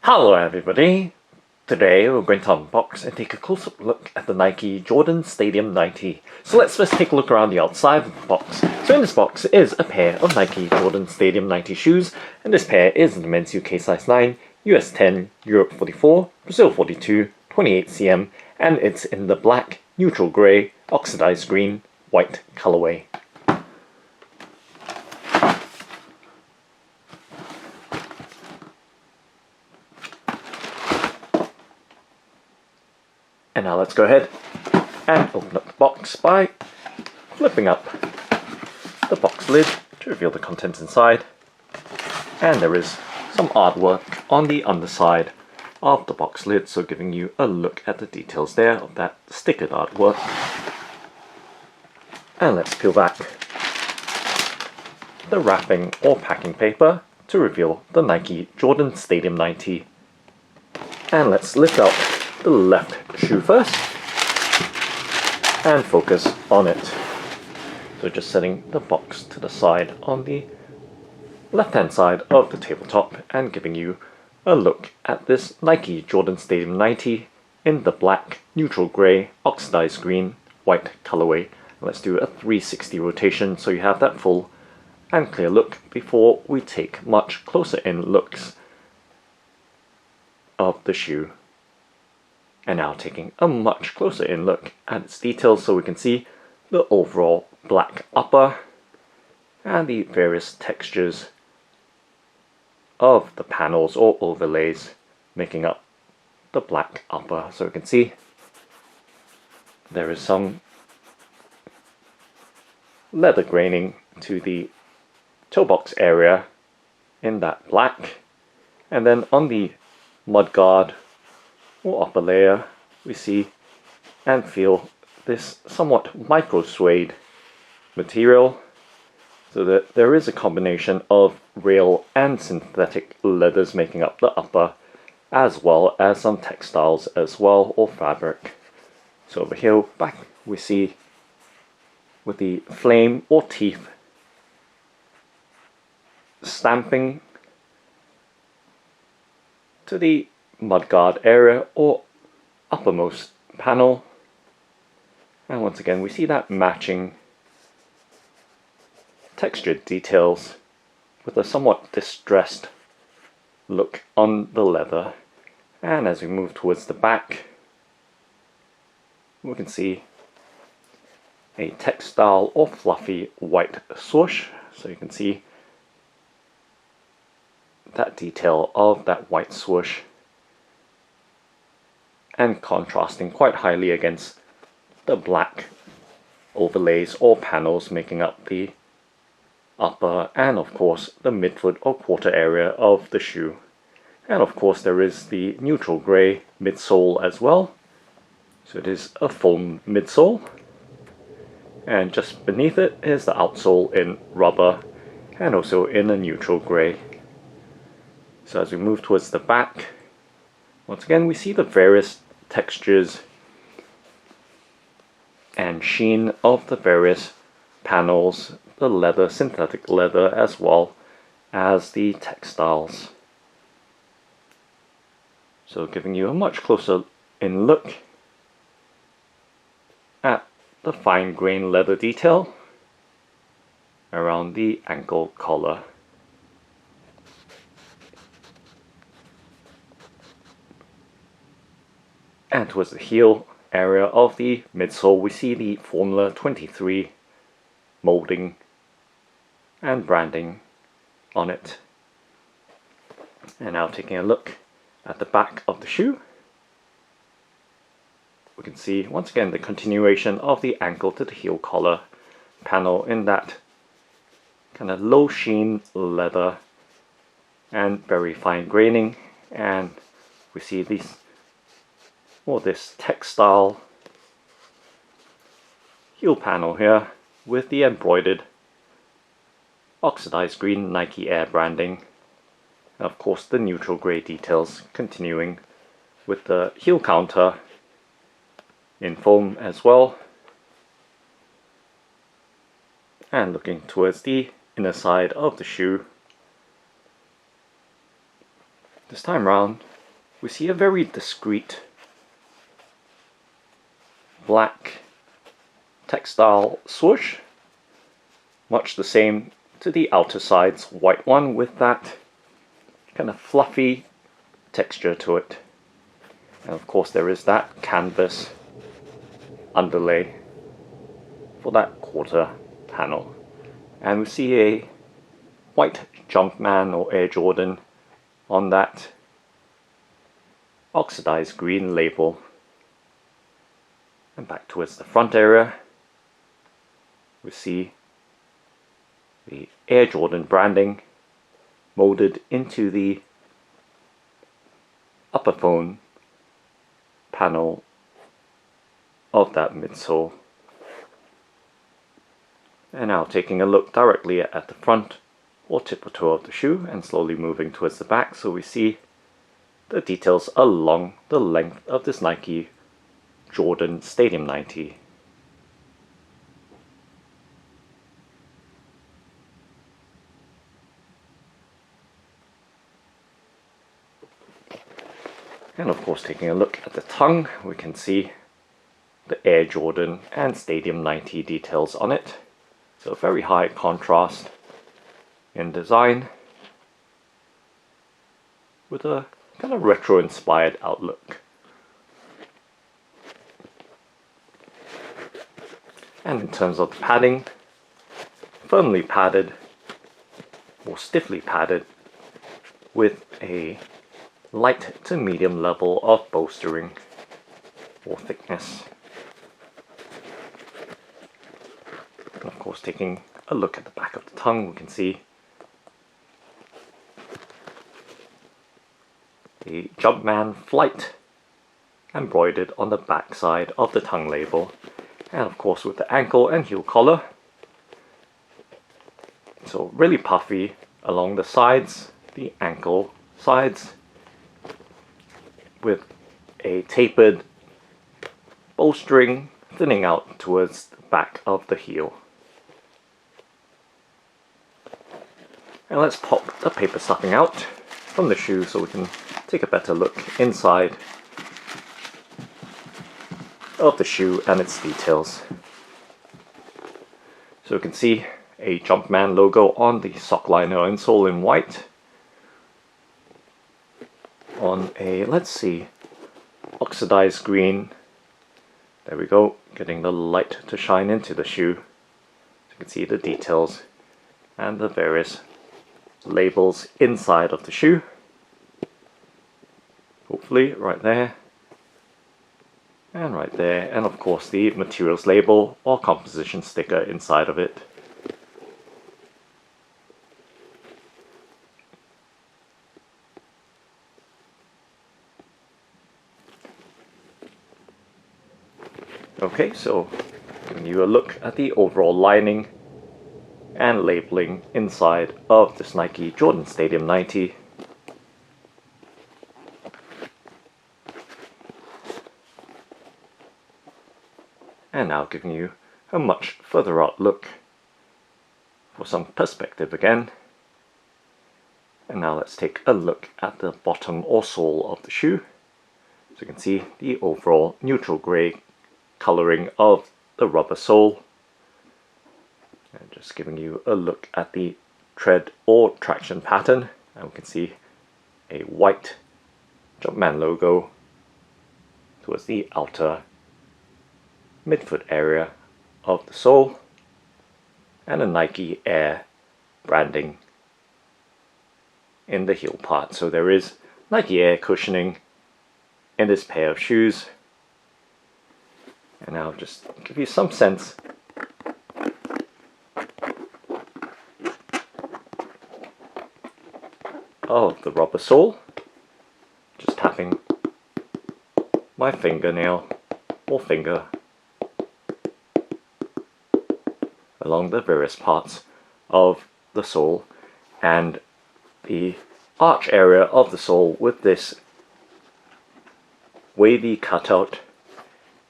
Hello everybody! Today we're going to unbox and take a close-up look at the Nike Jordan Stadium 90. So let's first take a look around the outside of the box. So in this box is a pair of Nike Jordan Stadium 90 shoes, and this pair is in the men's UK size 9, US 10, Europe 44, Brazil 42, 28 cm, and it's in the black, neutral grey, oxidized green, white colourway. And now let's go ahead and open up the box by flipping up the box lid to reveal the contents inside. And there is some artwork on the underside of the box lid, so giving you a look at the details there of that stickered artwork. And let's peel back the wrapping or packing paper to reveal the Nike Jordan Stadium 90. And let's lift out the left shoe first and focus on it. So just setting the box to the side on the left hand side of the tabletop and giving you a look at this Nike Jordan Stadium 90 in the black, neutral grey, oxidized green, white colourway. Let's do a 360 rotation so you have that full and clear look before we take much closer in looks of the shoe. And now taking a much closer in look at its details so we can see the overall black upper and the various textures of the panels or overlays making up the black upper. So we can see there is some leather graining to the toe box area in that black, and then on the mudguard or upper layer we see and feel this somewhat micro suede material, so that there is a combination of real and synthetic leathers making up the upper, as well as some textiles as well, or fabric. So over here back we see with the flame or teeth stamping to the mudguard area or uppermost panel, and once again we see that matching textured details with a somewhat distressed look on the leather. And as we move towards the back we can see a textile or fluffy white swoosh, so you can see that detail of that white swoosh and contrasting quite highly against the black overlays or panels making up the upper and of course the midfoot or quarter area of the shoe. And of course there is the neutral grey midsole as well, so it is a foam midsole, and just beneath it is the outsole in rubber and also in a neutral grey. So as we move towards the back, once again we see the various textures and sheen of the various panels, the leather, synthetic leather, as well as the textiles. So giving you a much closer in look at the fine grain leather detail around the ankle collar. And towards the heel area of the midsole we see the Formula 23 molding and branding on it. And now taking a look at the back of the shoe, we can see once again the continuation of the ankle to the heel collar panel in that kind of low sheen leather and very fine graining, and we see these this textile heel panel here with the embroidered oxidized green Nike Air branding, and of course the neutral grey details continuing with the heel counter in foam as well. And looking towards the inner side of the shoe, this time round we see a very discreet black textile swoosh, much the same to the outer side's white one, with that kind of fluffy texture to it. And of course there is that canvas underlay for that quarter panel. And we see a white Jumpman or Air Jordan on that Oxidized Green label. And back towards the front area, we see the Air Jordan branding molded into the upper phone panel of that midsole. And now taking a look directly at the front or tip or toe of the shoe and slowly moving towards the back, so we see the details along the length of this Nike Jordan Stadium 90. And of course, taking a look at the tongue, we can see the Air Jordan and Stadium 90 details on it. So very high contrast in design with a kind of retro inspired outlook. And in terms of the padding, firmly padded or stiffly padded with a light to medium level of bolstering or thickness. And of course, taking a look at the back of the tongue, we can see the Jumpman Flight embroidered on the back side of the tongue label. And of course with the ankle and heel collar, so really puffy along the sides, the ankle sides, with a tapered bowstring thinning out towards the back of the heel. And let's pop the paper stuffing out from the shoe so we can take a better look inside of the shoe and its details. So you can see a Jumpman logo on the sock liner insole in white, on a, let's see, oxidized green. There we go, getting the light to shine into the shoe. So you can see the details and the various labels inside of the shoe. Hopefully right there and right there, and of course the materials label or composition sticker inside of it. Okay, so giving you a look at the overall lining and labeling inside of this Nike Jordan Stadium 90. And now giving you a much further out look for some perspective again. And now let's take a look at the bottom or sole of the shoe. So you can see the overall neutral grey colouring of the rubber sole. And just giving you a look at the tread or traction pattern, and we can see a white Jumpman logo towards the outer midfoot area of the sole, and a Nike Air branding in the heel part. So there is Nike Air cushioning in this pair of shoes. And now just give you some sense of the rubber sole, just tapping my fingernail or finger along the various parts of the sole, and the arch area of the sole with this wavy cutout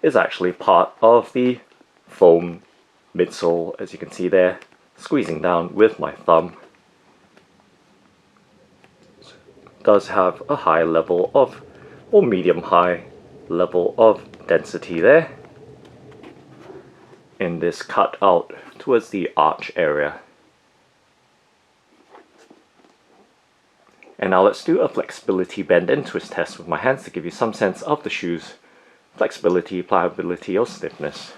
is actually part of the foam midsole, as you can see there, squeezing down with my thumb. It does have a high level of or medium-high level of density there in this cut out towards the arch area. And now let's do a flexibility bend and twist test with my hands to give you some sense of the shoe's flexibility, pliability, or stiffness.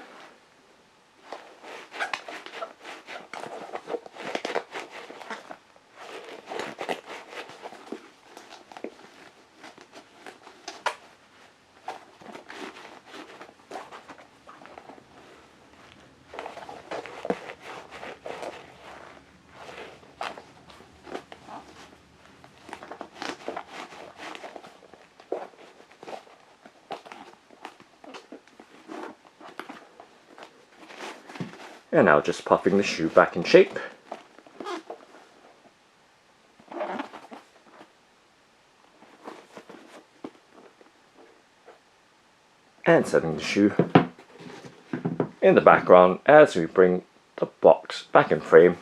And now just puffing the shoe back in shape. And setting the shoe in the background as we bring the box back in frame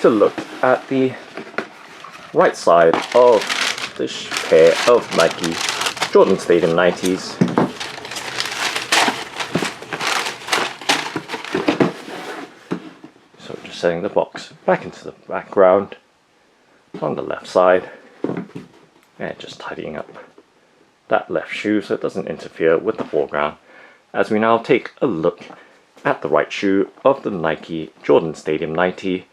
to look at the right side of this pair of Nike Jordan Stadium 90s. So just setting the box back into the background on the left side and just tidying up that left shoe so it doesn't interfere with the foreground, as we now take a look at the right shoe of the Nike Jordan Stadium 90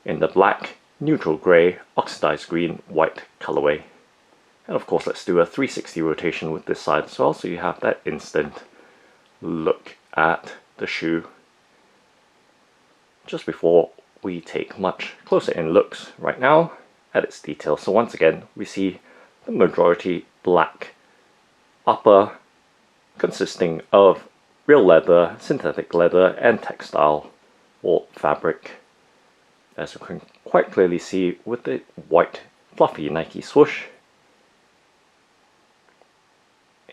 in the black, neutral grey, oxidized green, white colorway. And of course let's do a 360 rotation with this side as well, so you have that instant look at the shoe just before we take much closer in looks right now at its details. So once again we see the majority black upper consisting of real leather, synthetic leather, and textile or fabric, as we can quite clearly see with the white fluffy Nike swoosh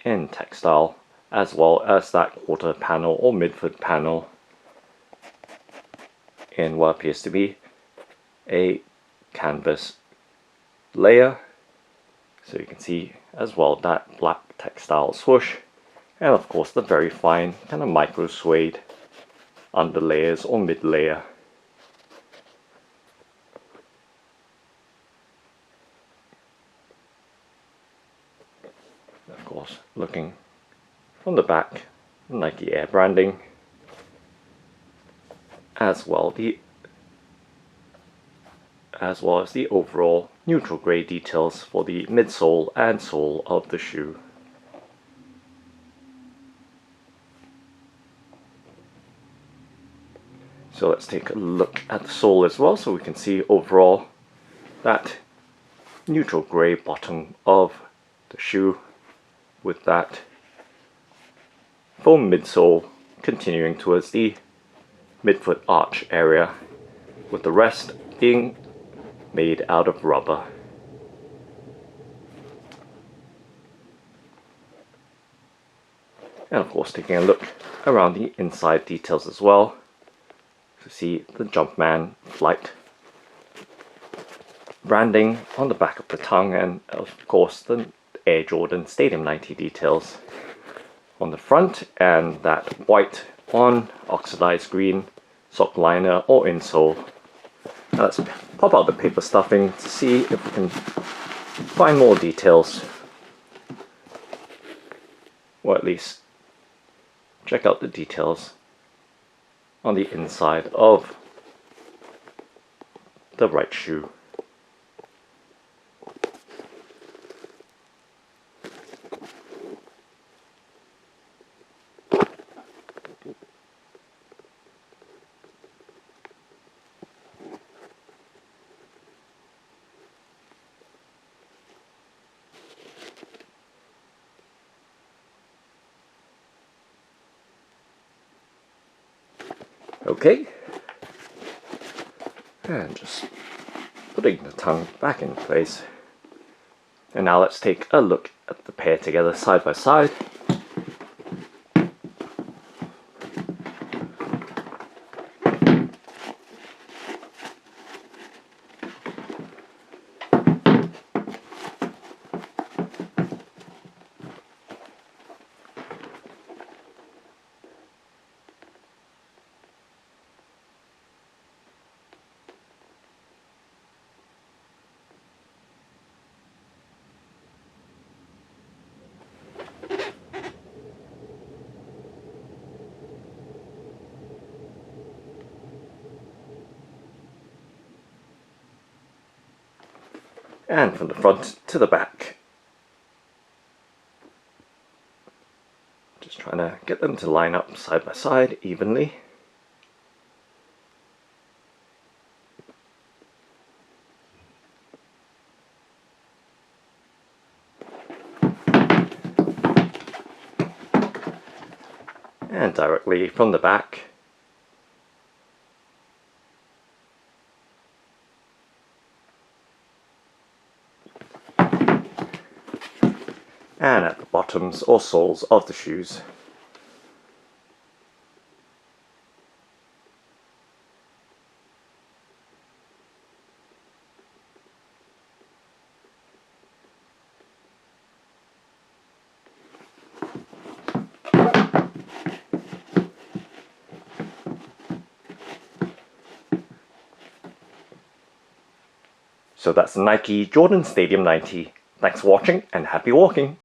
in textile, as well as that quarter panel or midfoot panel in what appears to be a canvas layer. So you can see as well that black textile swoosh, and of course the very fine kind of micro suede under layers or mid layer. Of course, looking from the back, Nike Air branding, as well as the overall neutral grey details for the midsole and sole of the shoe. So let's take a look at the sole as well, so we can see overall that neutral grey bottom of the shoe with that foam midsole continuing towards the midfoot arch area, with the rest being made out of rubber. And of course taking a look around the inside details as well, to see the Jumpman Flight branding on the back of the tongue, and of course the Air Jordan Stadium 90 details on the front, and that white on oxidized green sock liner or insole. Now let's pop out the paper stuffing to see if we can find more details, or at least check out the details on the inside of the right shoe. Okay, and just putting the tongue back in place. And now let's take a look at the pair together side by side. and from the front to the back. Just trying to get them to line up side by side evenly. And directly from the back. And at the bottoms or soles of the shoes. So that's the Nike Jordan Stadium 90. Thanks for watching and happy walking!